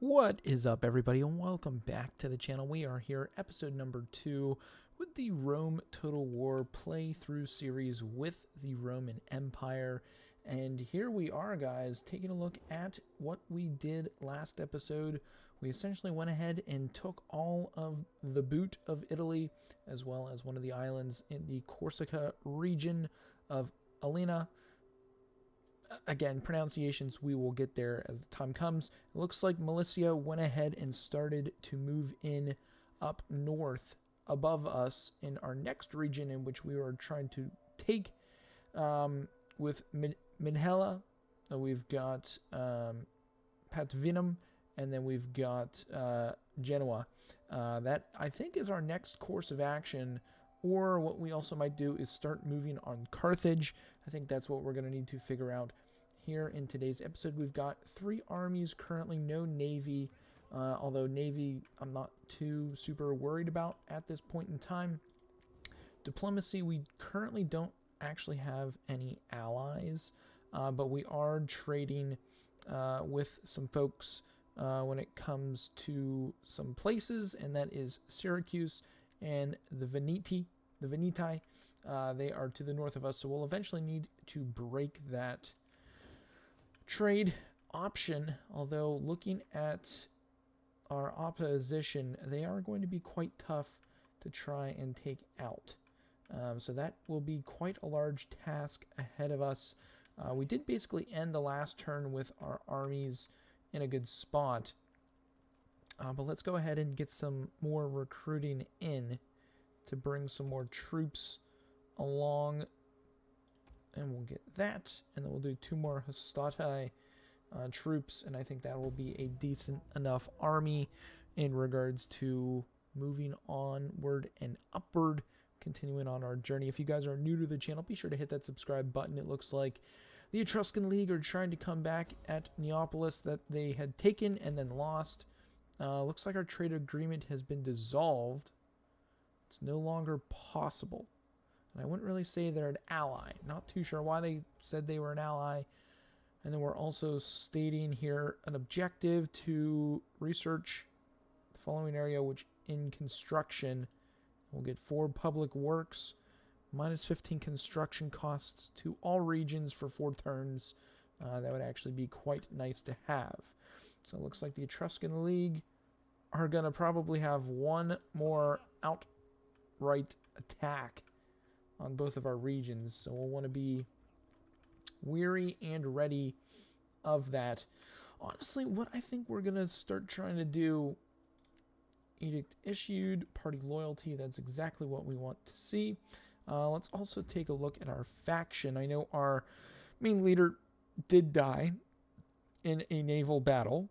What is up, everybody, and welcome back to the channel. We are here, episode number 2, with the Rome Total War playthrough series with the Roman Empire. And here we are, guys, taking a look at what we did last episode. We essentially went ahead and took all of the boot of Italy, as well as one of the islands in the Corsica region of Alina. Again, pronunciations, we will get there as the time comes. It looks like Milicia went ahead and started to move in up north above us in our next region, in which we are trying to take with Minhella. We've got Patvinum, and then we've got Genoa. That, I think, is our next course of action. Or what we also might do is start moving on Carthage. I think that's what we're going to need to figure out here in today's episode. We've got 3 armies currently, no navy. Although navy, I'm not too super worried about at this point in time. Diplomacy, we currently don't actually have any allies. But we are trading with some folks when it comes to some places. And that is Syracuse and the Veneti. They are to the north of us, so we'll eventually need to break that trade option. Although looking at our opposition, they are going to be quite tough to try and take out. So that will be quite a large task ahead of us. We did basically end the last turn with our armies in a good spot. But let's go ahead and get some more recruiting in to bring some more troops along. And we'll get that. And then we'll do 2 more Hastati troops. And I think that will be a decent enough army in regards to moving onward and upward, continuing on our journey. If you guys are new to the channel, be sure to hit that subscribe button. It looks like the Etruscan League are trying to come back at Neapolis that they had taken and then lost. Looks like our trade agreement has been dissolved. It's no longer possible. And I wouldn't really say they're an ally. Not too sure why they said they were an ally. And then we're also stating here an objective to research the following area, which in construction we'll get 4 public works, minus 15 construction costs to all regions for 4 turns. That would actually be quite nice to have. So it looks like the Etruscan League are going to probably have one more outright attack on both of our regions. So we'll want to be weary and ready of that. Honestly, what I think we're going to start trying to do, edict issued, party loyalty, that's exactly what we want to see. Let's also take a look at our faction. I know our main leader did die in a naval battle,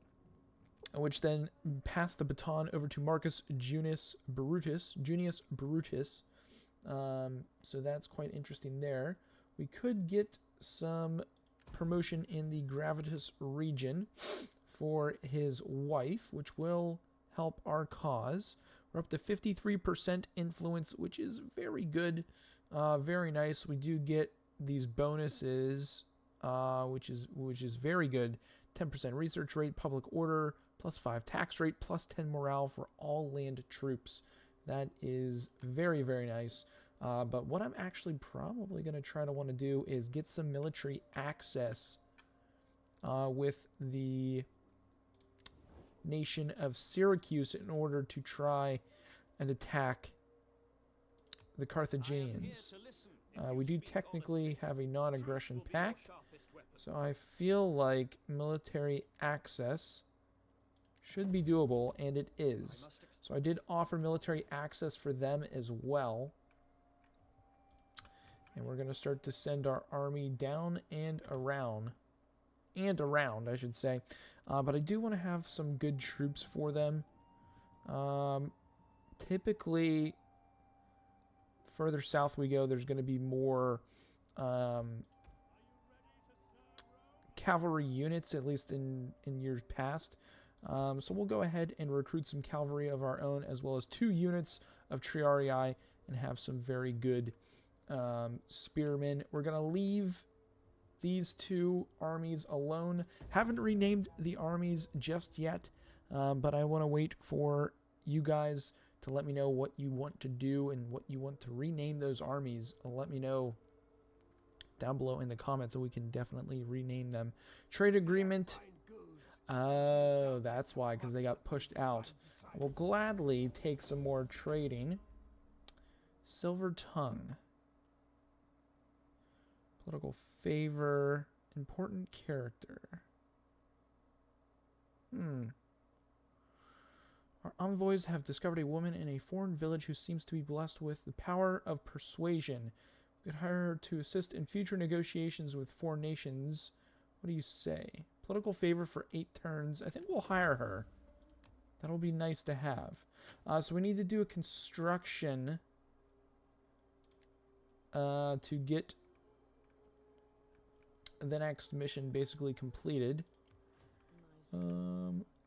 which then passed the baton over to Marcus Junius Brutus. So that's quite interesting there. We could get some promotion in the Gravitas region for his wife, which will help our cause. We're up to 53% influence, which is very good, very nice. We do get these bonuses, which is very good. 10% research rate, public order, plus 5 tax rate, plus 10 morale for all land troops. That is very, very nice. But what I'm actually probably going to try to want to do is get some military access with the nation of Syracuse in order to try and attack the Carthaginians. We do technically have a non-aggression pact, so I feel like military access should be doable, and it is. So I did offer military access for them as well. And we're going to start to send our army down and around. I should say. But I do want to have some good troops for them. Typically, further south we go, there's going to be more cavalry units, at least in years past. So we'll go ahead and recruit some cavalry of our own, as well as 2 units of Triarii, and have some very good spearmen. We're going to leave these 2 armies alone. Haven't renamed the armies just yet. but I want to wait for you guys to let me know what you want to do and what you want to rename those armies. Let me know down below in the comments so we can definitely rename them. Trade agreement. Oh, that's why, because they got pushed out. I will gladly take some more trading. Silver Tongue. Political favor. Important character. Our envoys have discovered a woman in a foreign village who seems to be blessed with the power of persuasion. We could hire her to assist in future negotiations with foreign nations. What do you say? Political favor for 8 turns. I think we'll hire her. That'll be nice to have. So we need to do a construction to get the next mission basically completed.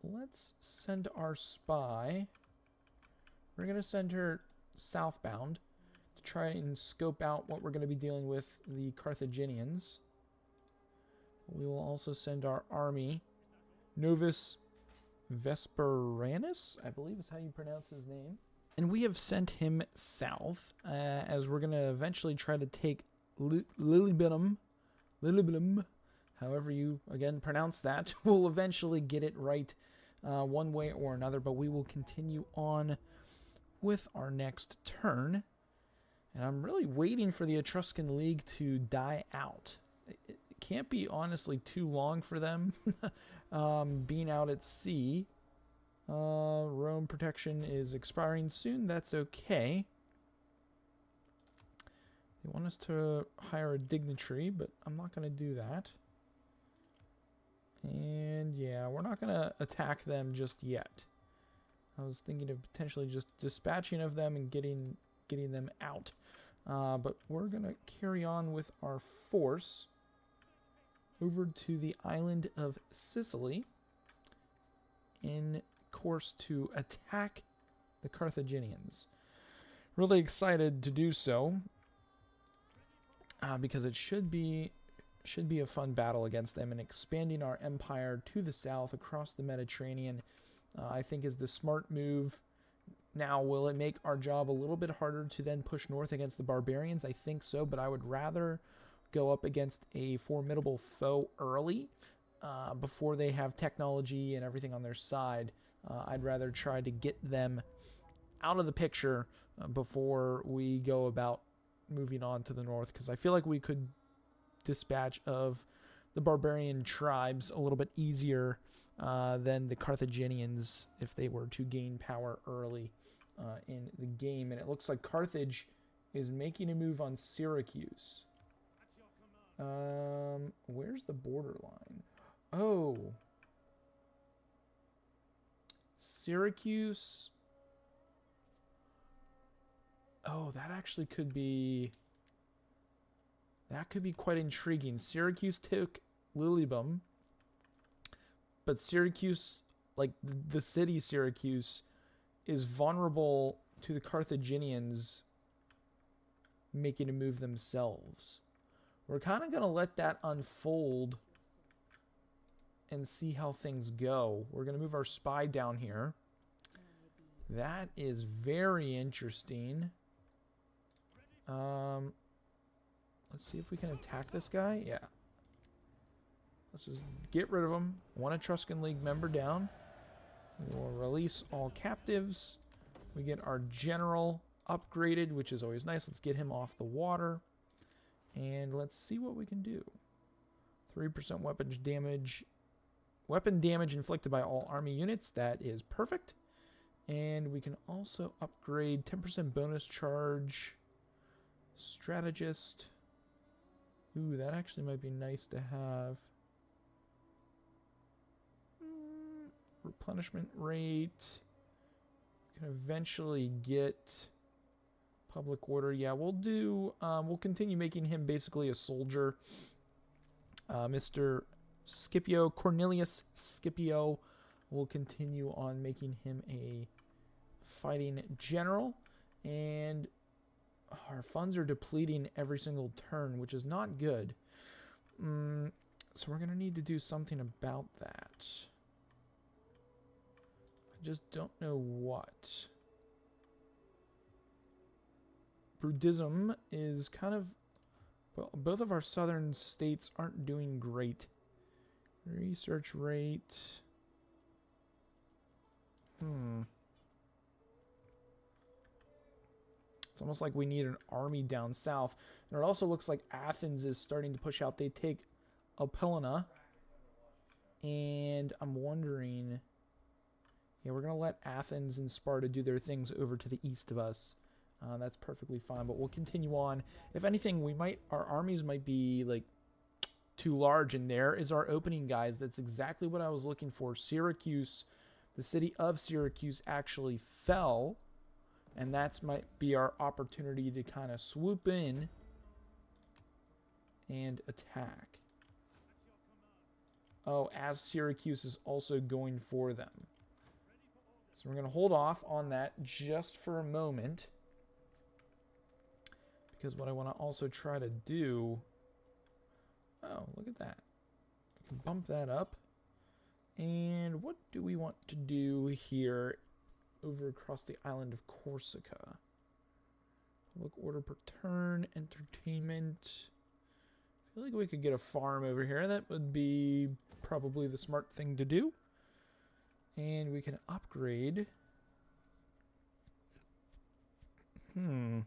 Let's send our spy. We're going to send her southbound to try and scope out what we're going to be dealing with the Carthaginians. We will also send our army. Novus Vesperanus, I believe is how you pronounce his name. And we have sent him south, as we're going to eventually try to take Lilybinum, however you, again, pronounce that. We'll eventually get it right one way or another, but we will continue on with our next turn. And I'm really waiting for the Etruscan League to die out. It can't be, honestly, too long for them being out at sea. Rome protection is expiring soon. That's okay. They want us to hire a dignitary, but I'm not going to do that. And yeah, we're not going to attack them just yet. I was thinking of potentially just dispatching of them and getting them out. But we're going to carry on with our force over to the island of Sicily in course to attack the Carthaginians. Really excited to do so because it should be a fun battle against them, and expanding our empire to the south across the Mediterranean I think is the smart move. Now, will it make our job a little bit harder to then push north against the barbarians? I think so, but I would rather go up against a formidable foe early before they have technology and everything on their side. I'd rather try to get them out of the picture before we go about moving on to the north, because I feel like we could dispatch of the barbarian tribes a little bit easier than the Carthaginians if they were to gain power early in the game. And it looks like Carthage is making a move on Syracuse. Where's the borderline? Oh, Syracuse. Oh, that actually could be... That could be quite intriguing. Syracuse took Lilybum, but Syracuse, like the city Syracuse, is vulnerable to the Carthaginians making a move themselves. We're kind of going to let that unfold and see how things go. We're going to move our spy down here. That is very interesting. Let's see if we can attack this guy. Yeah. Let's just get rid of him. One Etruscan League member down. We will release all captives. We get our general upgraded, which is always nice. Let's get him off the water. And let's see what we can do. 3% weapon damage. Weapon damage inflicted by all army units. That is perfect. And we can also upgrade 10% bonus charge. Strategist. Ooh, that actually might be nice to have. Replenishment rate. We can eventually get public order. Yeah, we'll do. We'll continue making him basically a soldier. Mr. Scipio, Cornelius Scipio, will continue on making him a fighting general. And our funds are depleting every single turn, which is not good. So we're going to need to do something about that. Just don't know what. Buddhism is kind of... Well, both of our southern states aren't doing great. Research rate. It's almost like we need an army down south. And it also looks like Athens is starting to push out. They take Apollonia. And I'm wondering... Yeah, we're going to let Athens and Sparta do their things over to the east of us. That's perfectly fine, but we'll continue on. If anything, our armies might be like too large, and there is our opening, guys. That's exactly what I was looking for. Syracuse, the city of Syracuse actually fell, and that might be our opportunity to kind of swoop in and attack. Oh, as Syracuse is also going for them. So we're going to hold off on that just for a moment. Because what I want to also try to do... Oh, look at that. I can bump that up. And what do we want to do here over across the island of Corsica? Public order per turn, entertainment. I feel like we could get a farm over here. That would be probably the smart thing to do. And we can upgrade. I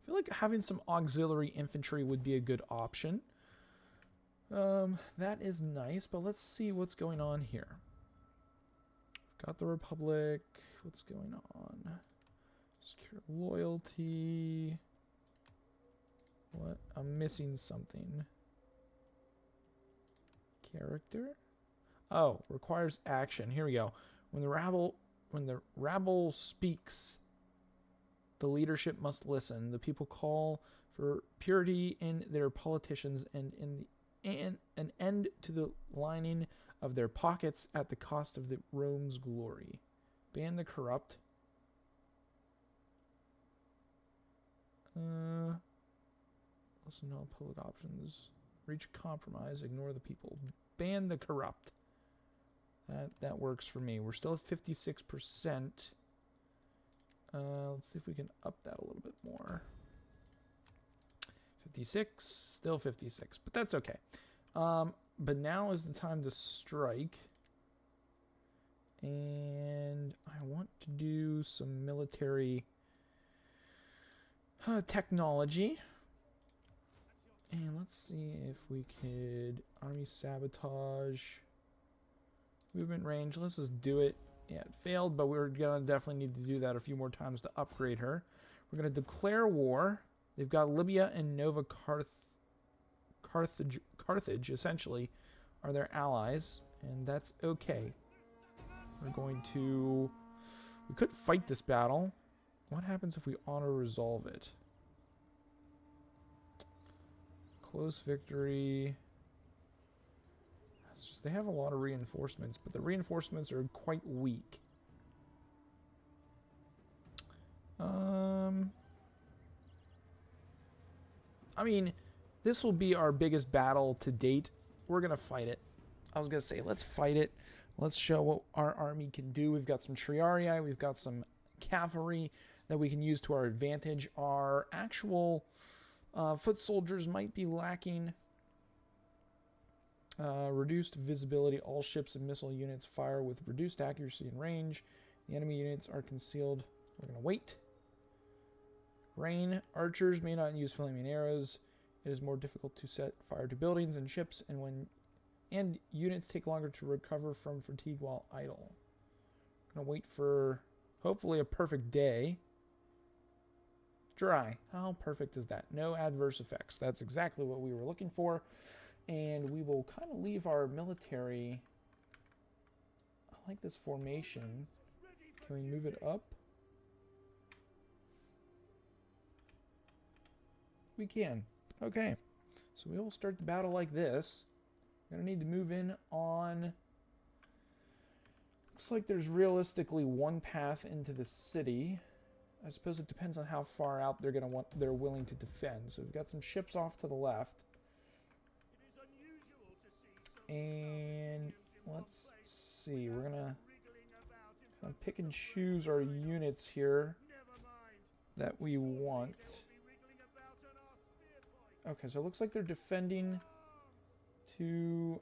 feel like having some auxiliary infantry would be a good option. That is nice, but let's see what's going on here. Got the Republic. What's going on? Secure loyalty. What? I'm missing something. Character? Oh, requires action. Here we go. When the rabble speaks, the leadership must listen. The people call for purity in their politicians and an end to the lining of their pockets at the cost of Rome's glory. Ban the corrupt. Listen to all public options. Reach a compromise. Ignore the people. Ban the corrupt. That works for me. We're still at 56%. Let's see if we can up that a little bit more. 56, still 56, but that's okay. But now is the time to strike. And I want to do some military technology. And let's see if we could army sabotage. Movement range, let's just do it. Yeah, it failed, but we're going to definitely need to do that a few more times to upgrade her. We're going to declare war. They've got Libya and Nova Carthage, essentially, are their allies, and that's okay. We're going to... We could fight this battle. What happens if we auto-resolve it? Close victory... It's just they have a lot of reinforcements, but the reinforcements are quite weak. I mean, this will be our biggest battle to date. We're going to fight it. I was going to say, let's fight it. Let's show what our army can do. We've got some Triarii. We've got some cavalry that we can use to our advantage. Our actual foot soldiers might be lacking. Reduced visibility. All ships and missile units fire with reduced accuracy and range. The enemy units are concealed. We're going to wait. Rain. Archers may not use flaming arrows. It is more difficult to set fire to buildings and ships, and units take longer to recover from fatigue while idle. Going to wait for hopefully a perfect day. Dry. How perfect is that? No adverse effects. That's exactly what we were looking for. And we will kind of leave our military... I like this formation. Can we move it up? We can. Okay. So we will start the battle like this. We're going to need to move in on... Looks like there's realistically one path into the city. I suppose it depends on how far out they're willing to defend. So we've got some ships off to the left. And let's see, we're gonna pick and choose our units here that we want. Okay, so it looks like they're defending to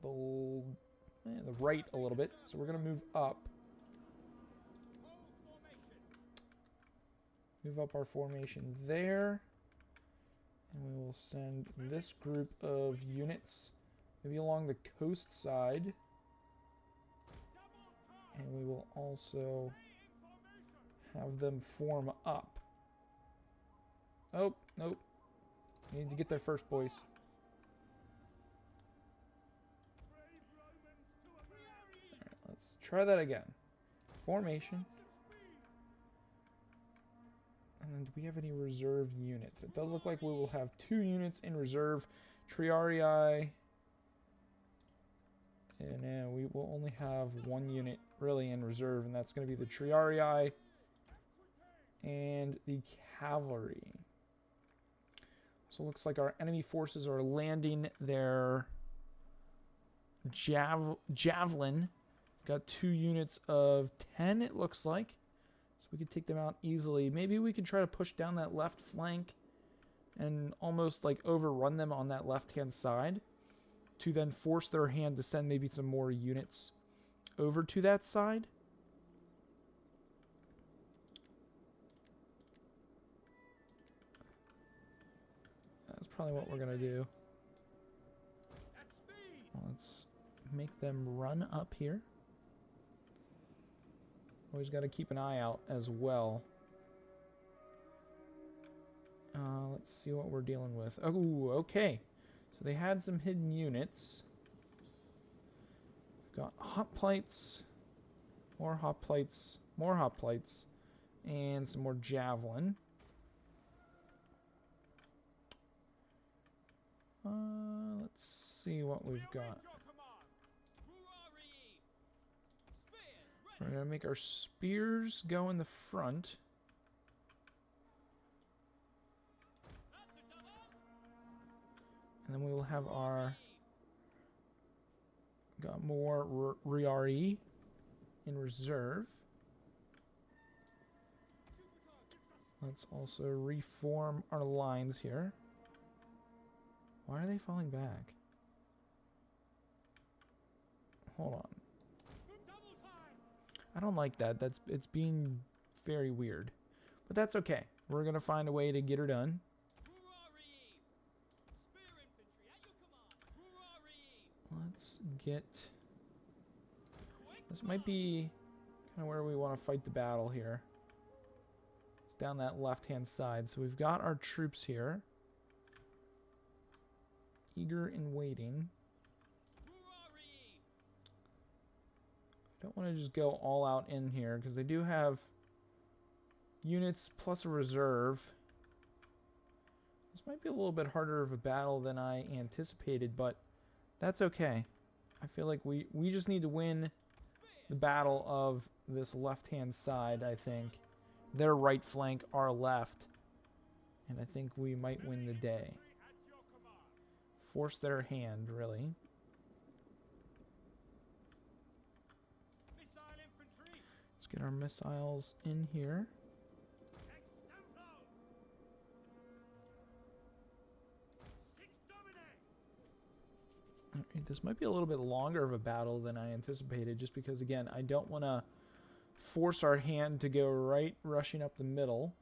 the right a little bit. So we're going to move up. Move up our formation there. And we will send this group of units maybe along the coast side. And we will also have them form up. Oh, nope. We need to get there first, boys. Alright, let's try that again. Formation. And then do we have any reserve units? It does look like we will have 2 units in reserve. Triarii. And we will only have 1 unit really in reserve, and that's going to be the Triarii and the cavalry. So it looks like our enemy forces are landing their javelin. Got 2 units of 10, it looks like. So we could take them out easily. Maybe we could try to push down that left flank and almost like overrun them on that left-hand side to then force their hand to send maybe some more units over to that side. That's probably what we're going to do. Let's make them run up here. Always got to keep an eye out as well. Let's see what we're dealing with. Oh, okay. So they had some hidden units. We've got hoplites, more hoplites, more hoplites, and some more javelin. Let's see what we've got. We're going to make our spears go in the front. And then we will have our... Got more Riari in reserve. Let's also reform our lines here. Why are they falling back? Hold on. I don't like that. It's being very weird. But that's okay. We're going to find a way to get her done. Let's get... This might be kind of where we want to fight the battle here. It's down that left-hand side. So we've got our troops here. Eager and waiting. Don't want to just go all out in here because they do have units plus a reserve. This might be a little bit harder of a battle than I anticipated, but that's okay. I feel like we just need to win the battle of this left-hand side, I think. Their right flank, our left. And I think we might win the day. Force their hand, really. Let's get our missiles in here. Alright, this might be a little bit longer of a battle than I anticipated, just because, again, I don't want to force our hand to go right rushing up the middle.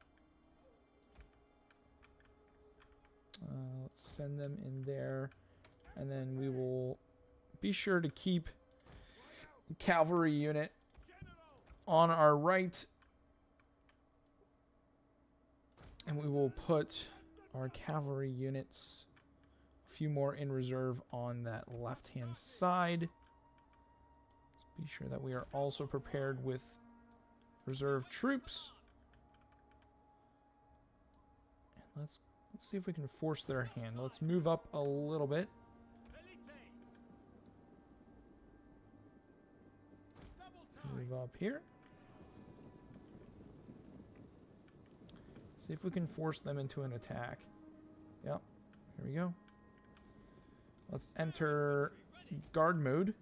Let's send them in there, and then we will be sure to keep the cavalry unit on our right, and we will put our cavalry units, a few more in reserve on that left-hand side. Let's be sure that we are also prepared with reserve troops. And let's see if we can force their hand. Let's move up a little bit. Move up here. See if we can force them into an attack. Yep. Here we go. Let's enter guard mode.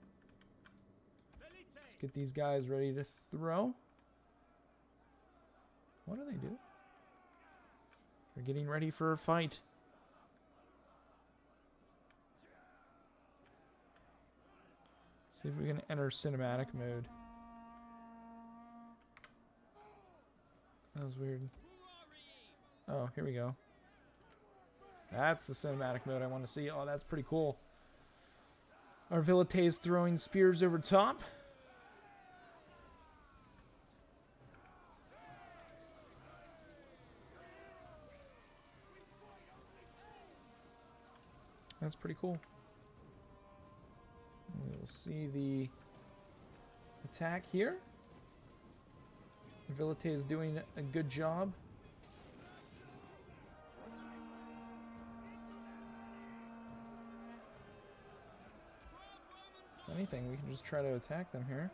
Let's get these guys ready to throw. What do they do? They're getting ready for a fight. See if we can enter cinematic mode. That was weird. Oh, here we go. That's the cinematic mode I want to see. Oh, that's pretty cool. Our Velites throwing spears over top. That's pretty cool. We'll see the attack here. Velite is doing a good job. If anything, we can just try to attack them here.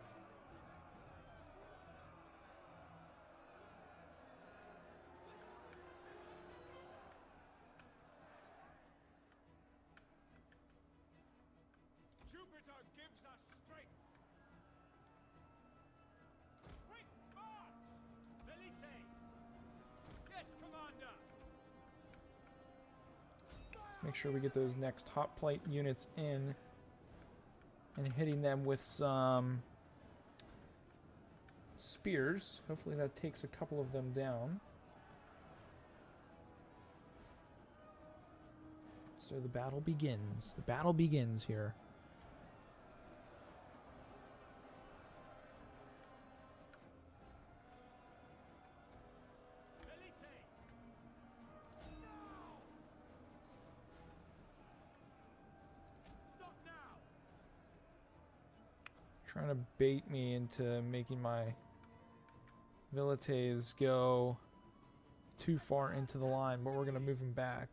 Jupiter gives us strength. Quick march! Velites! Yes, Commander! Make sure we get those next top plate units in and hitting them with some spears. Hopefully that takes a couple of them down. So the battle begins. The battle begins here. Trying to bait me into making my Velites go too far into the line, but we're going to move them back.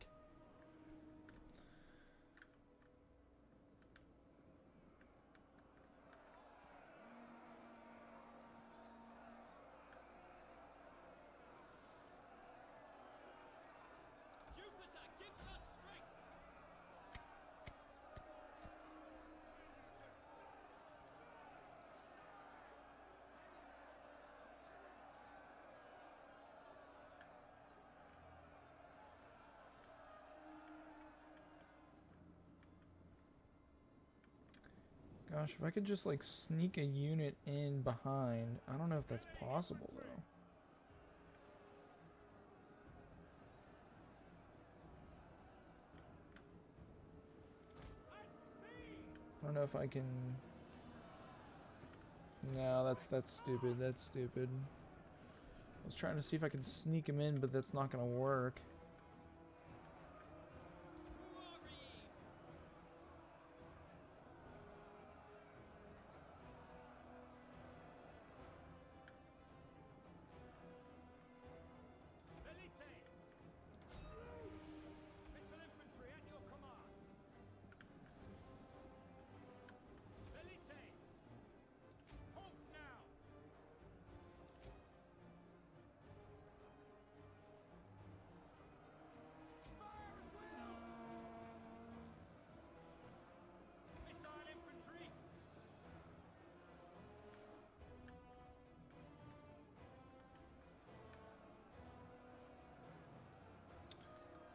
Gosh, if I could just like sneak a unit in behind. I don't know if that's possible though. I don't know if I can. No, that's stupid. That's stupid. I was trying to see if I could sneak him in, but that's not gonna work.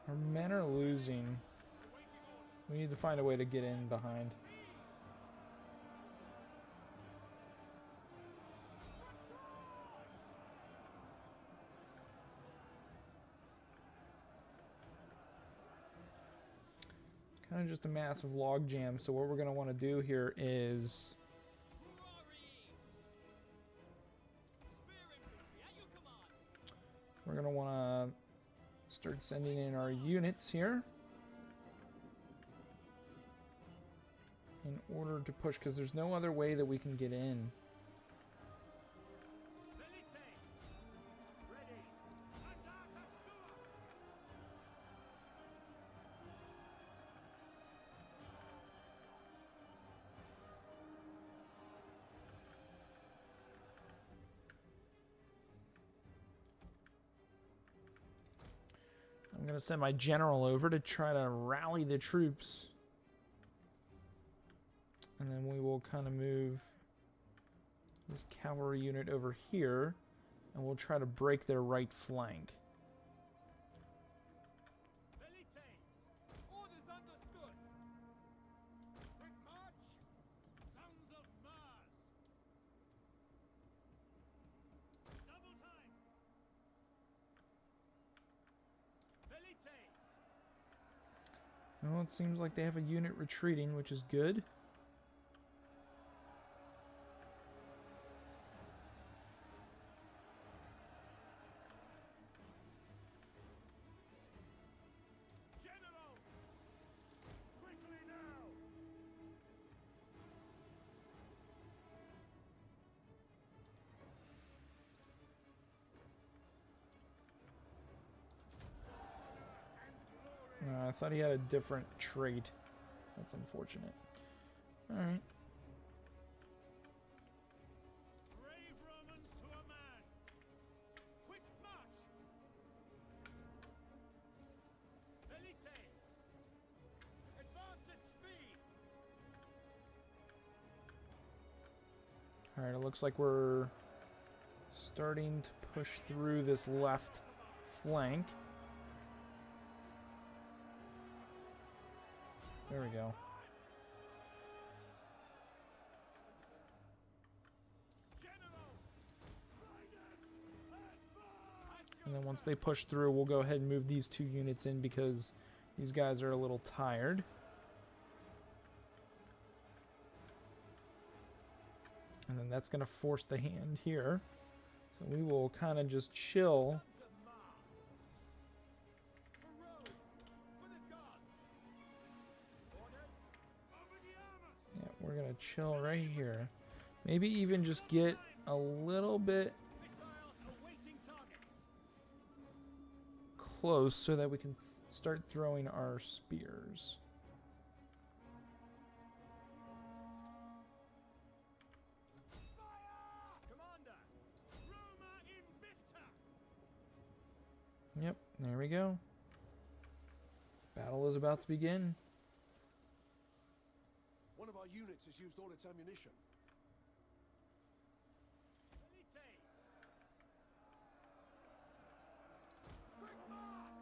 Our men are losing. We need to find a way to get in behind. Kind of just a massive log jam. So what we're going to want to do here is we're going to want to start sending in our units here in order to push, because there's no other way that we can get in. I'm going to send my general over to try to rally the troops. And then we will kind of move this cavalry unit over here, and we'll try to break their right flank. Velites, orders understood. Quick march, sons of Mars. Double time. Velites, Well, it seems like they have a unit retreating, which is good. General, quickly now. I thought he had a different trait. That's unfortunate. Alright. Brave Romans to a man. Quick march. Velites, advance at speed. Alright, it looks like we're starting to push through this left flank. There we go. General, riders, advance. And then once they push through, we'll go ahead and move these two units in because these guys are a little tired. And then that's going to force the hand here. So we will kind of just chill. Sons of Mars. For Rome, for the gods. Orders, over the armors. Yeah, we're going to chill right here. Maybe even just get a little bit Missiles awaiting targets. close so that we can start throwing our spears. Fire! Commander, Roma Invicta. Yep, there we go. Battle is about to begin. One of our units has used all its ammunition. Velites. Quick march.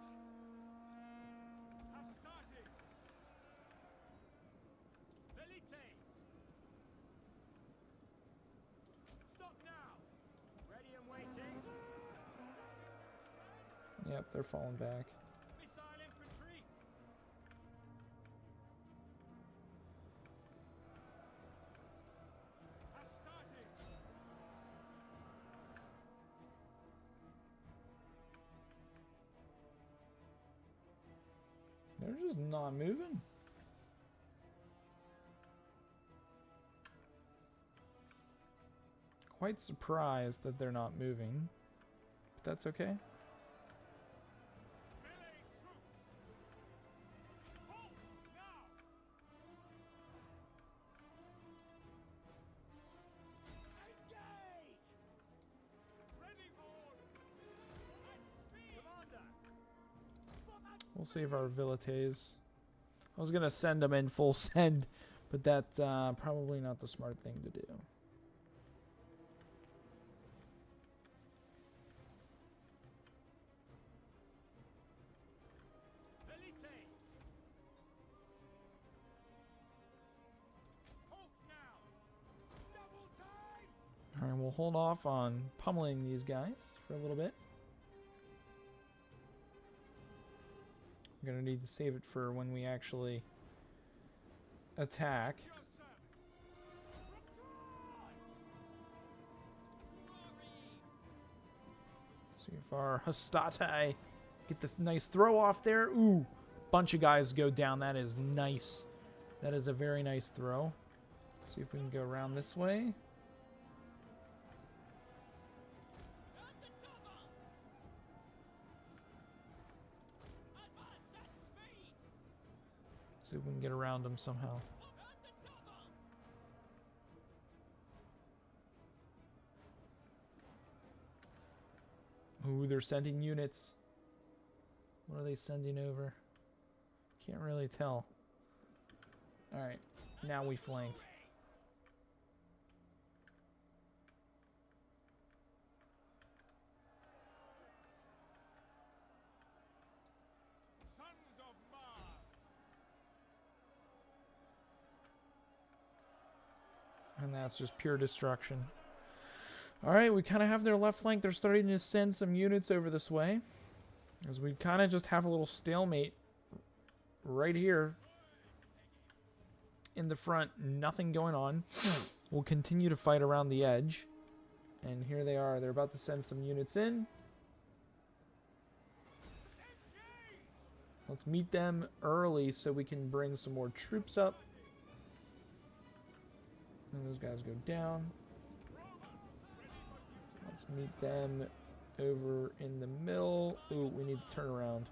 Astarte. Velites. Stop now. Ready and waiting. Yep, they're falling back. Missile infantry. Astarte. They're just not moving. Quite surprised that they're not moving. But that's okay. Melee troops. Halt now. Engage. Ready for orders. At speed. Commander. We'll save our Velites. I was going to send them in full send, but that's probably not the smart thing to do. Velites. Halt now. Double time. Alright, we'll hold off on pummeling these guys for a little bit. We're going to need to save it for when we actually attack. At your service. Charge. See if our Hastati get the nice throw off there. Ooh, bunch of guys go down. That is nice. That is a very nice throw. See if we can go around this way. At the double. Advance at speed. See if we can get around them somehow. At the double. Ooh, they're sending units. What are they sending over? Can't really tell. Alright, now we flank. And that's just pure destruction. Alright, we kind of have their left flank. They're starting to send some units over this way. As we kind of just have a little stalemate right here in the front. Nothing going on. We'll continue to fight around the edge. And here they are. They're about to send some units in. Let's meet them early so we can bring some more troops up. And those guys go down. Let's meet them over in the middle. Ooh, we need to turn around.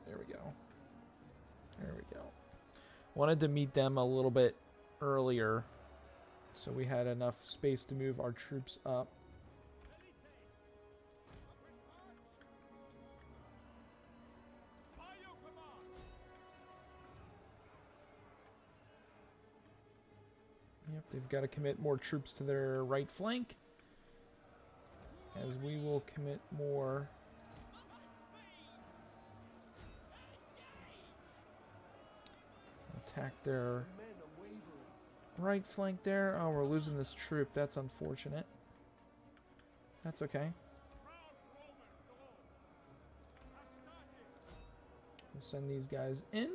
There we go. There we go. Wanted to meet them a little bit earlier so we had enough space to move our troops up. Yep, they've got to commit more troops to their right flank, as we will commit more. Attack their right flank there. Oh, we're losing this troop. That's unfortunate. That's okay. We'll send these guys in.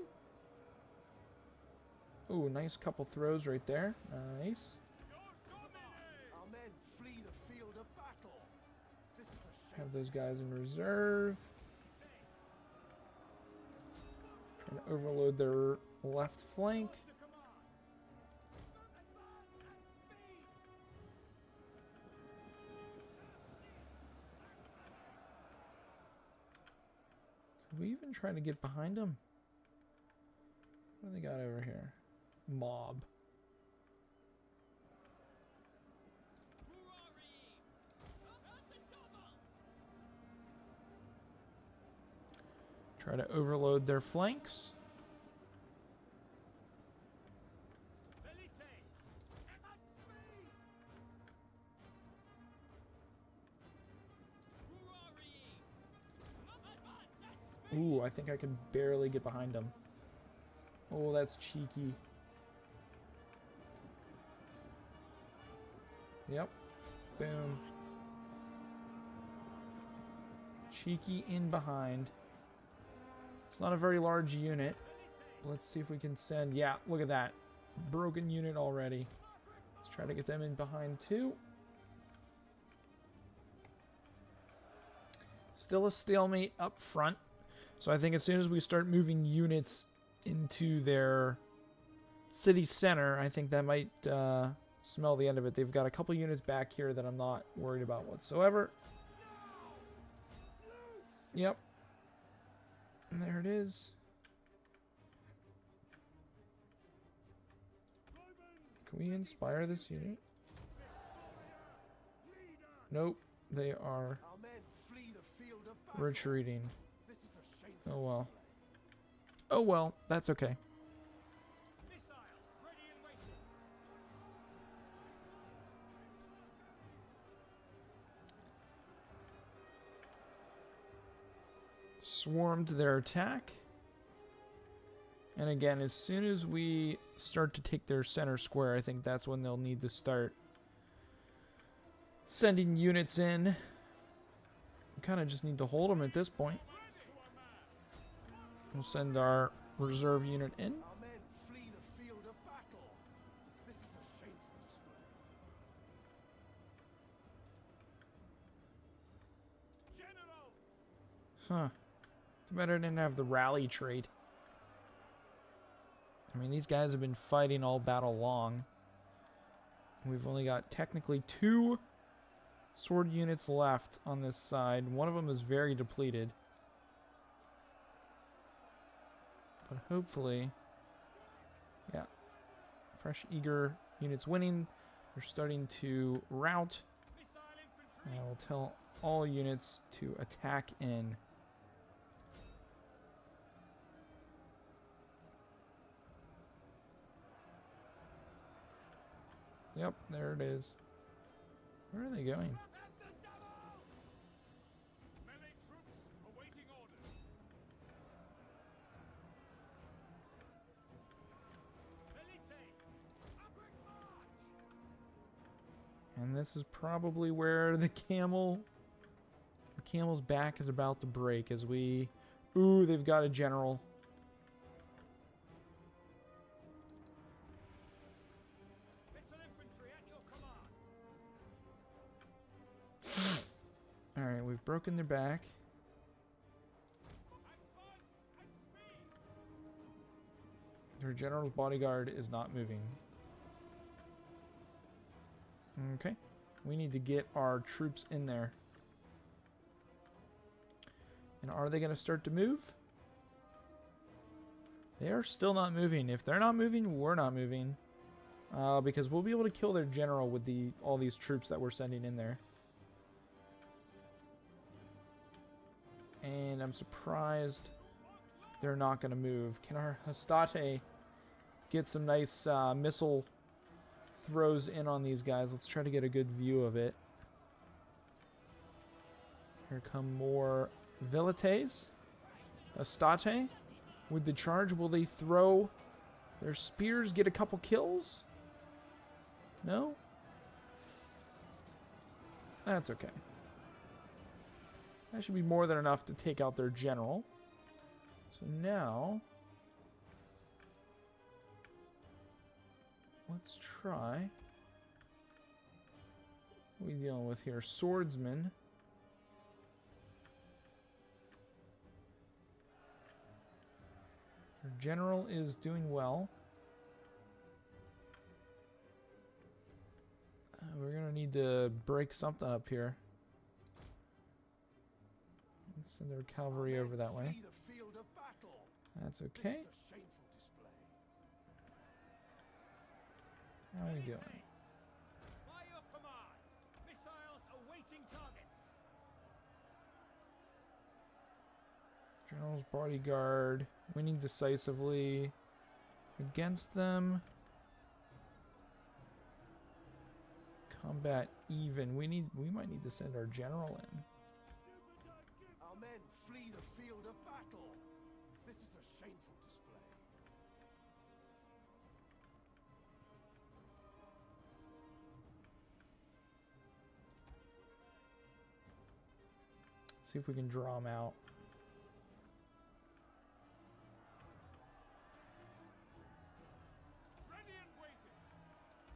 Ooh, nice couple throws right there. Nice. Our men flee the field of battle. This is a Have shameful those guys in reserve. Trying to overload their left flank. Can we even try to get behind them? What do they got over here? Mob. Try to overload their flanks. Ooh, I think I can barely get behind them. Oh, that's cheeky. Yep. Boom. Cheeky in behind. It's not a very large unit. Let's see if we can send... Yeah, look at that. Broken unit already. Let's try to get them in behind too. Still a stalemate up front. So I think as soon as we start moving units into their city center, I think that might smell the end of it. They've got a couple units back here that I'm not worried about whatsoever. Yep. And there it is. Can we inspire this unit? Nope. They are Our men flee the field of battle. retreating. This is a shameful Oh well. display. Oh well. That's okay. Swarmed their attack. And again, as soon as we start to take their center square, I think that's when they'll need to start sending units in. We kind of just need to hold them at this point. We'll send our reserve unit in. Our men flee the field of battle. This is a shameful display. Huh. Too bad I didn't have the rally trait. I mean, these guys have been fighting all battle long. We've only got technically 2 sword units left on this side. One of them is very depleted. But hopefully... Yeah. Fresh, eager units winning. They're starting to rout. And I will tell all units to attack in. Yep, there it is. Where are they going? Melee troops awaiting orders. And this is probably where the camel's back is about to break as we... Ooh, they've got a general. Missile infantry at your command. Alright, we've broken their back. Advance and speed. Their general's bodyguard is not moving. Okay. We need to get our troops in there. And are they going to start to move? They are still not moving. If they're not moving, we're not moving. Because we'll be able to kill their general with all these troops that we're sending in there. And I'm surprised they're not going to move. Can our Hastati get some nice missile throws in on these guys? Let's try to get a good view of it. Here come more Velites. Hastati with the charge. Will they throw their spears, get a couple kills? No? That's okay. That should be more than enough to take out their general. So now, let's try. What are we dealing with here? Swordsman. Their general is doing well. We're going to need to break something up here. Let's send their cavalry over that way. Flee the field of battle. That's This okay. is a shameful display. How are we doing? By your command. Missiles awaiting targets. General's bodyguard. Winning decisively against them. Combat even. We might need to send our general in. Our men flee the field of battle. This is a shameful display. See if we can draw them out. Ready and waiting.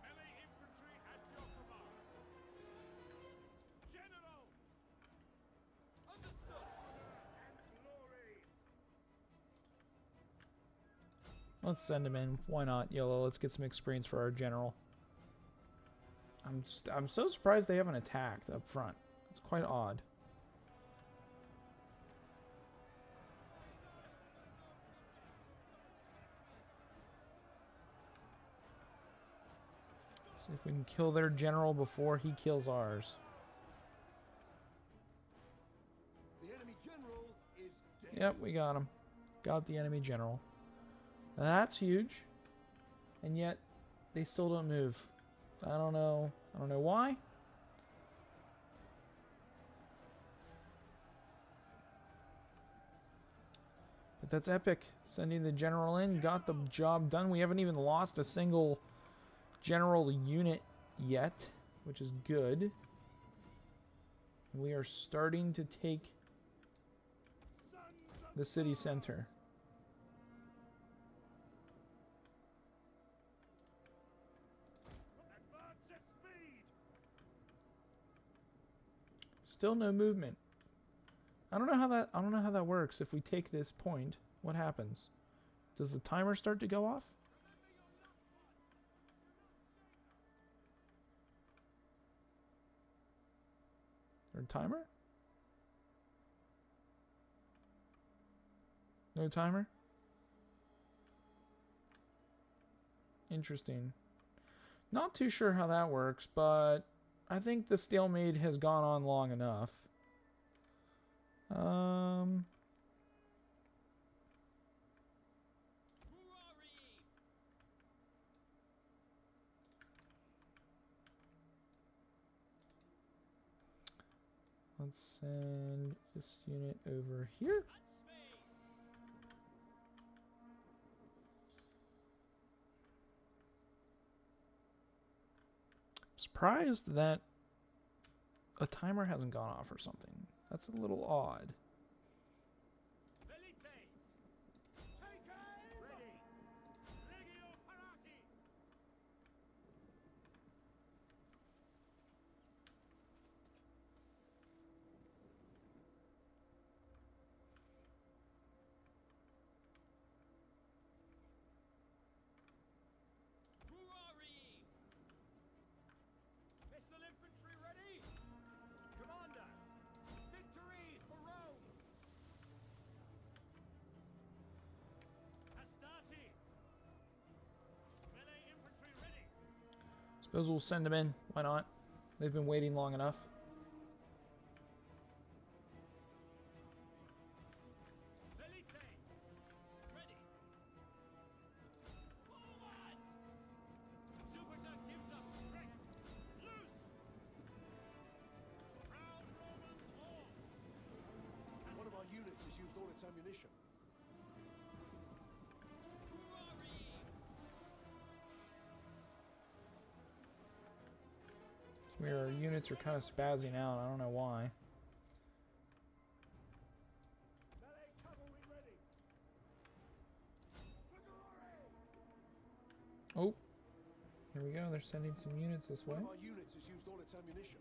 Melee infantry at your command. General. Understood. Let's send him in. Why not? YOLO. Let's get some experience for our general. I'm so surprised they haven't attacked up front. It's quite odd. See if we can kill their general before he kills ours. The enemy general is dead. Yep, we got him. Got the enemy general. That's huge. And yet, they still don't move. I don't know. I don't know why. But that's epic. Sending the general in. Got the job done. We haven't even lost a single general unit yet, which is good. We are starting to take the city center. Advance at speed. Still no movement. I don't know how that works. If we take this point, what happens? Does the timer start to go off? Or timer? No timer? Interesting. Not too sure how that works, but I think the stalemate has gone on long enough. Let's send this unit over here. Surprised that a timer hasn't gone off or something. That's a little odd. Velites! Take aim! Ready! Legio Parati! Ruari! Missile infantry ready! Commander! Victory for Rome! Astarte! Melee infantry ready! Suppose we'll send them in. Why not? They've been waiting long enough. Velites! Ready! Forward! Jupiter gives us strength! Loose! Proud Romans all! One of our units has used all its ammunition. Ruari! Our units are kind of spazzing out. I don't know why. Melee cavalry ready. Vigore! Oh, here we go. They're sending some units this way. One of our units has used all its ammunition.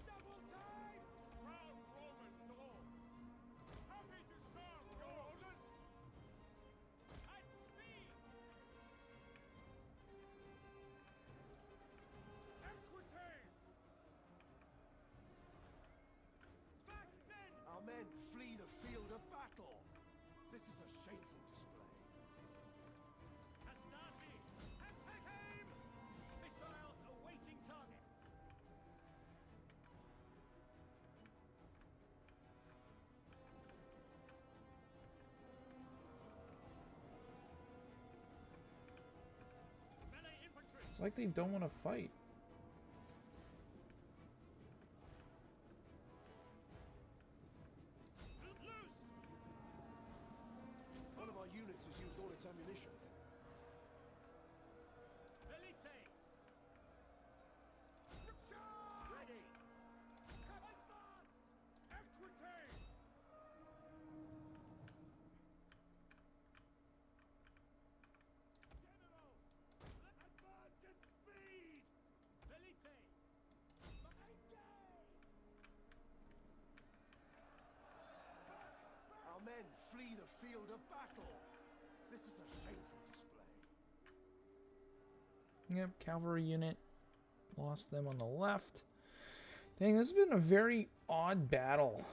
Double time! Proud Romans all! Happy to serve your orders! At speed! Equites! Back men! Our men flee the field of battle. This is a shameful display. Astarte! And take aim! Missiles awaiting targets! Melee infantry! It's like they don't want to fight. Loose! One of our units has used all its ammunition. Velites! Charge! Ready! Advance! Equites! General! Advance at speed! Velites! Engage! Our men flee the field of battle. This is a shameful display. Yep, cavalry unit. Lost them on the left. Dang, this has been a very odd battle.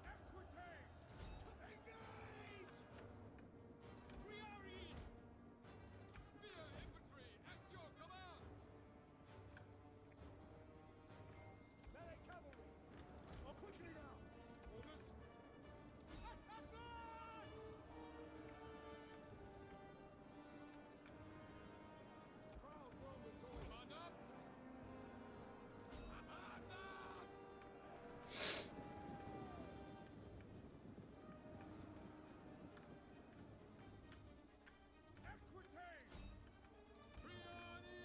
Equites! Engage! Ruari! Spear infantry at your command! Melee cavalry. Oh, quickly now. Orders! Advance! Proud Romans all. Command up! Advance! Equites! Triani!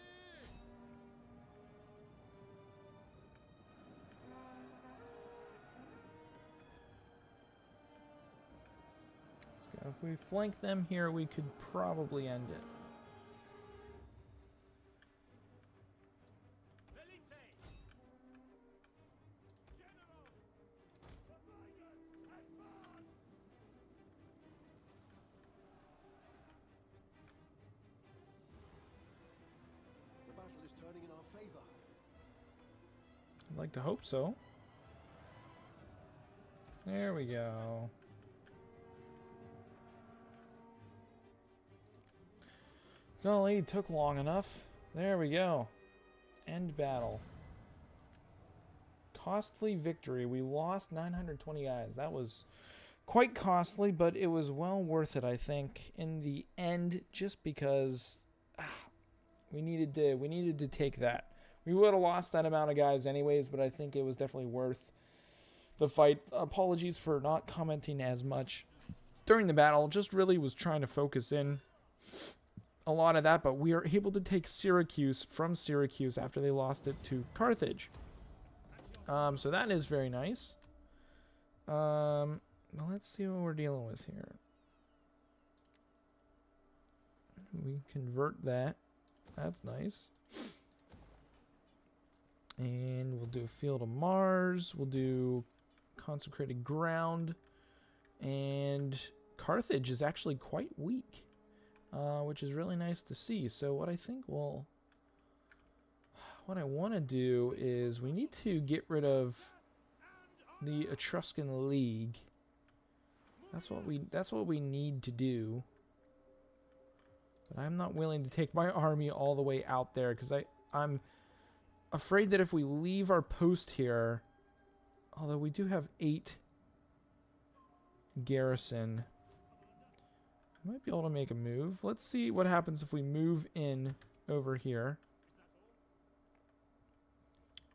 So if we flank them here, we could probably end it. Velites! General! The riders advance. The battle is turning in our favor. I'd like to hope so. There we go. Golly, it took long enough. There we go. End battle. Costly victory. We lost 920 guys. That was quite costly, but it was well worth it, I think, in the end, just because we needed to take that. We would have lost that amount of guys anyways, but I think it was definitely worth the fight. Apologies for not commenting as much during the battle. Just really was trying to focus in a lot of that, but we are able to take Syracuse from Syracuse after they lost it to Carthage. So that is very nice. Well, let's see what we're dealing with here. We convert that. That's nice. And we'll do Field of Mars. We'll do Consecrated Ground. And Carthage is actually quite weak, which is really nice to see. So what I think what I want to do is we need to get rid of the Etruscan League. That's what we need to do. But I'm not willing to take my army all the way out there because I'm afraid that if we leave our post here, although we do have 8 garrison, we might be able to make a move. Let's see what happens if we move in over here.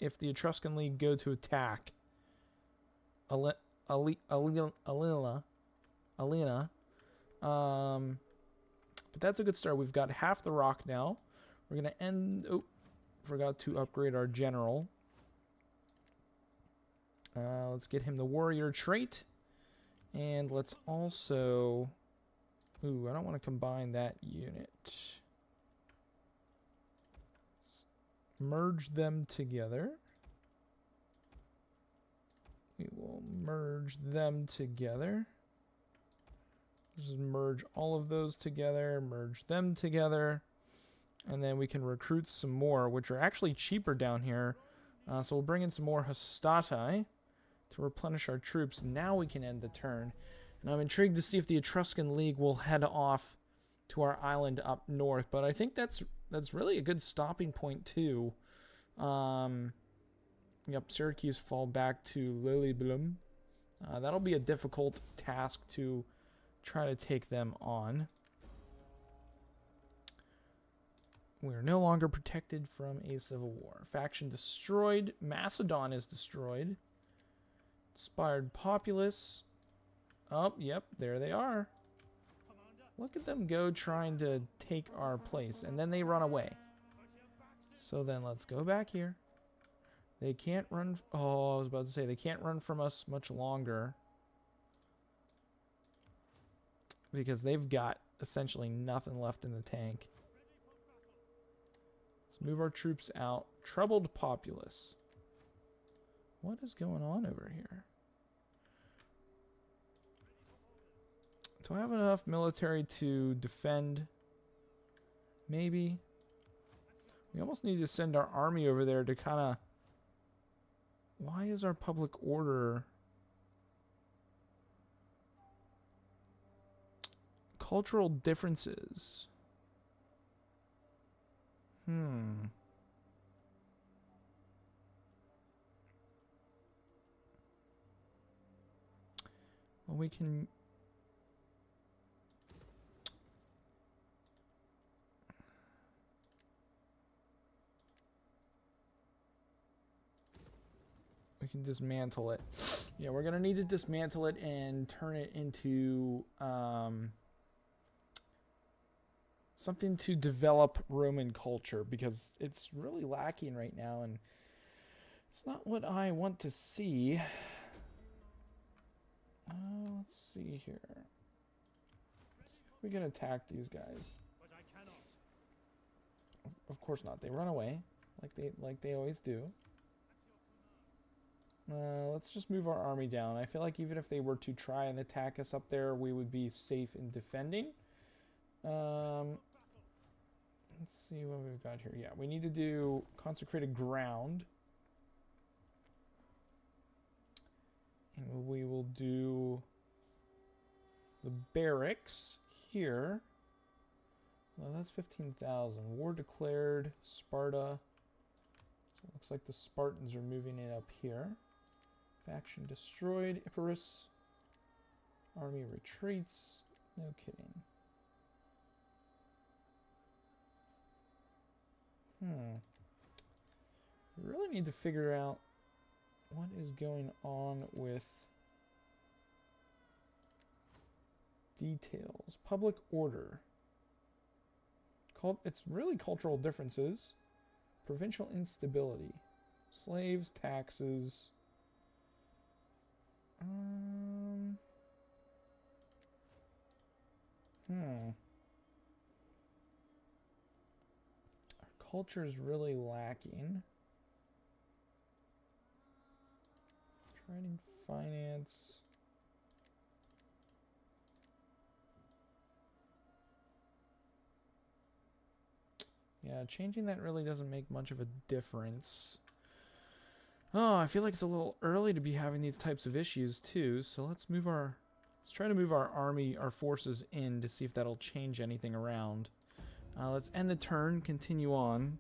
If the Etruscan League go to attack Alina. But that's a good start. We've got half the rock now. We're going to end... Oh, forgot to upgrade our general. Let's get him the warrior trait. And let's also... Ooh, I don't want to combine that unit. Merge them together. We will merge them together. Just merge all of those together, merge them together, and then we can recruit some more, which are actually cheaper down here. So we'll bring in some more Hastati to replenish our troops. Now we can end the turn. And I'm intrigued to see if the Etruscan League will head off to our island up north, but I think that's really a good stopping point too. Yep, Syracuse fall back to Lilleblum. That'll be a difficult task to try to take them on. We are no longer protected from a civil war. Faction destroyed. Macedon is destroyed. Inspired populace. Oh, yep, there they are. Look at them go trying to take our place, and then they run away. So then let's go back here. They can't run... Oh, I was about to say, they can't run from us much longer, because they've got essentially nothing left in the tank. Let's move our troops out. Troubled populace. What is going on over here? Do I have enough military to defend? Maybe. We almost need to send our army over there to kind of... Why is our public order... Cultural differences. Well, we can... We can dismantle it. Yeah, we're going to need to dismantle it and turn it into... something to develop Roman culture, because it's really lacking right now, and it's not what I want to see. Let's see here. Let's see if we can attack these guys. Of course not. They run away, like they always do. Let's just move our army down. I feel like even if they were to try and attack us up there, we would be safe in defending. Let's see what we've got here. Yeah, we need to do consecrated ground. And we will do the barracks here. Well, that's 15,000. War declared. Sparta. So it looks like the Spartans are moving in up here. Faction destroyed. Epirus. Army retreats. No kidding. We really need to figure out what is going on with details? Public order. It's really cultural differences. Provincial instability. Slaves, taxes. Our culture is really lacking. Trading, finance. Yeah, changing that really doesn't make much of a difference. Oh, I feel like it's a little early to be having these types of issues too. So let's try to move our army, our forces in to see if that'll change anything around. Let's end the turn, continue on,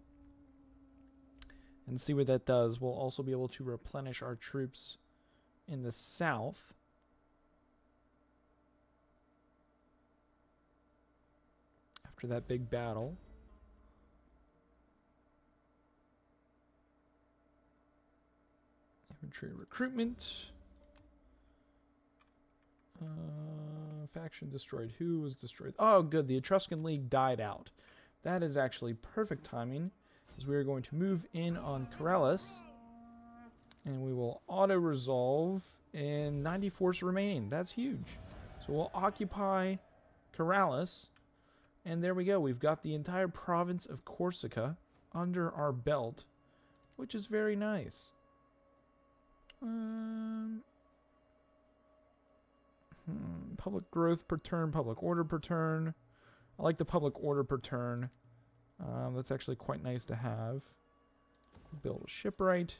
and see what that does. We'll also be able to replenish our troops in the south. After that big battle. Infantry recruitment. Faction destroyed. Who was destroyed? Oh, good. The Etruscan League died out. That is actually perfect timing, because we are going to move in on Corellis, and we will auto-resolve in 90 force remaining. That's huge. So we'll occupy Corellis, and there we go. We've got the entire province of Corsica under our belt, which is very nice. Public growth per turn, public order per turn. I like the public order per turn. That's actually quite nice to have. Build a shipwright.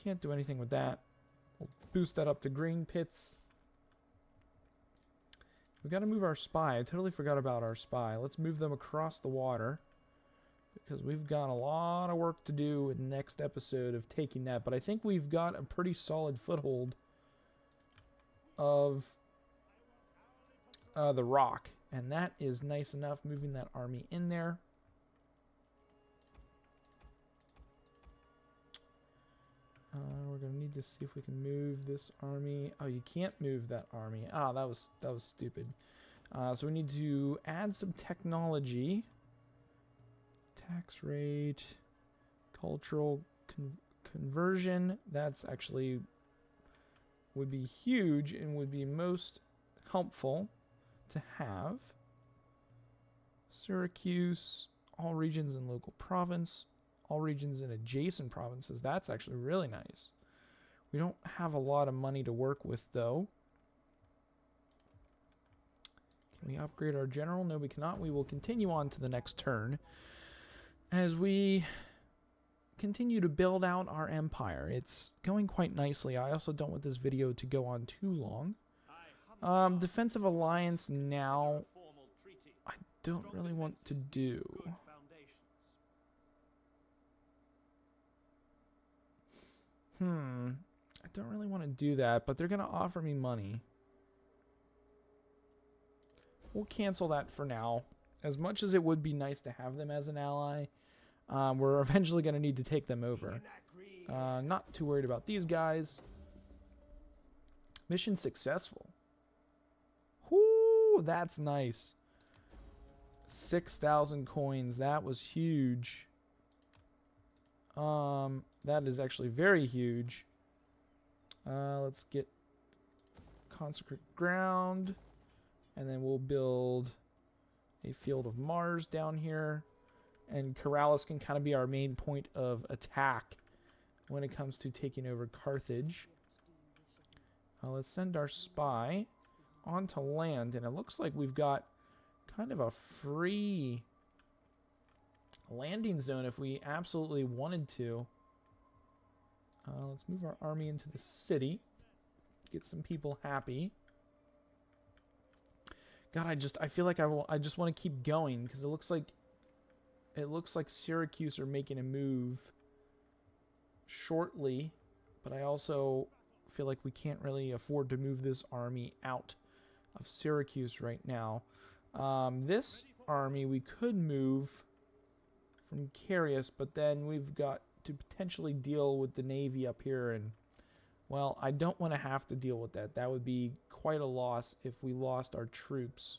Can't do anything with that. We'll boost that up to grain pits. We got to move our spy. I totally forgot about our spy. Let's move them across the water, because we've got a lot of work to do in the next episode of taking that. But I think we've got a pretty solid foothold of the rock. And that is nice enough, moving that army in there. We're going to need to see if we can move this army. Oh, you can't move that army. Ah, that was stupid. So we need to add some technology. Tax rate, cultural conversion. That's actually would be huge and would be most helpful to have. Syracuse, all regions in local province, all regions in adjacent provinces. That's actually really nice. We don't have a lot of money to work with, though. Can we upgrade our general? No, we cannot. We will continue on to the next turn as we continue to build out our empire. It's going quite nicely. I also don't want this video to go on too long. Defensive alliance now, I don't really want to do. I don't really want to do that, but they're going to offer me money. We'll cancel that for now. As much as it would be nice to have them as an ally, we're eventually going to need to take them over. Not too worried about these guys. Mission successful. Whoo, that's nice. 6,000 coins. That was huge. That is actually very huge. Let's get consecrate ground, and then we'll build a field of Mars down here, and Corellis can kind of be our main point of attack when it comes to taking over Carthage. Let's send our spy onto land, and it looks like we've got kind of a free landing zone if we absolutely wanted to. Let's move our army into the city, get some people happy. God, I feel like I just want to keep going, because it looks like Syracuse are making a move shortly, but I also feel like we can't really afford to move this army out of Syracuse right now. This army we could move from Carius, but then we've got to potentially deal with the Navy up here, and well, I don't want to have to deal with that. That would be quite a loss if we lost our troops.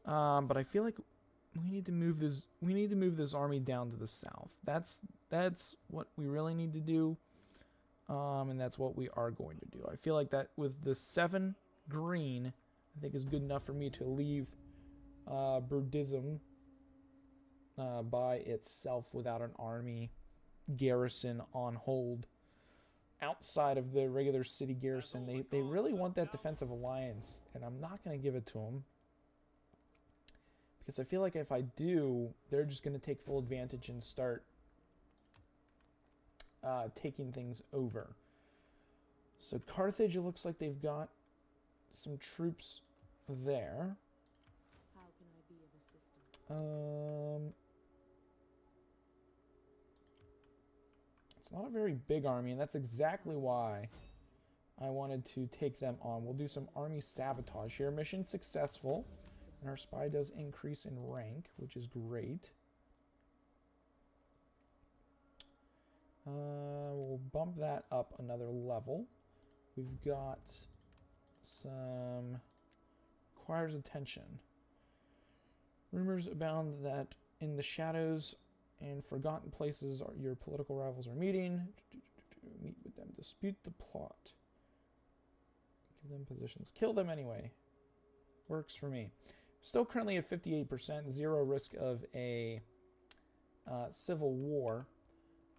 But I feel like we need to move this. We need to move this army down to the south. That's what we really need to do, and that's what we are going to do. I feel like that with the 7 green, I think is good enough for me to leave Brudism by itself without an army garrison on hold. Outside of the regular city garrison, they really want that defensive alliance, and I'm not going to give it to them. Because I feel like if I do, they're just going to take full advantage and start taking things over. So Carthage, it looks like they've got some troops there. How can I be of assistance? It's not a very big army, and that's exactly why I wanted to take them on. We'll do some army sabotage here. Mission successful. And our spy does increase in rank, which is great. We'll bump that up another level. We've got some... requires attention. Rumors abound that in the shadows and forgotten places your political rivals are meeting. Meet with them. Dispute the plot. Give them positions. Kill them anyway. Works for me. Still currently at 58%, 0 risk of a civil war.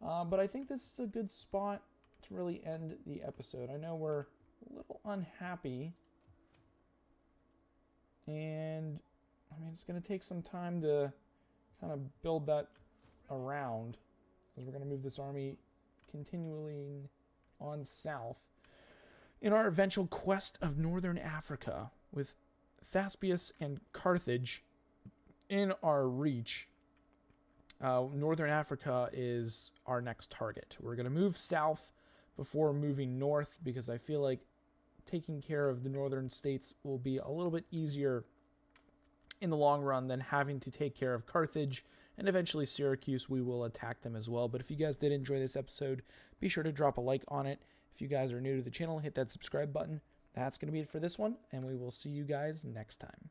But I think this is a good spot to really end the episode. I know we're a little unhappy. And, I mean, it's going to take some time to kind of build that around. Because we're going to move this army continually on south. In our eventual quest of northern Africa with Thespius and Carthage in our reach, northern Africa is our next target. We're going to move south before moving north because I feel like taking care of the northern states will be a little bit easier in the long run than having to take care of Carthage, and eventually Syracuse. We will attack them as well. But if you guys did enjoy this episode, be sure to drop a like on it. If you guys are new to the channel, hit that subscribe button. That's going to be it for this one, and we will see you guys next time.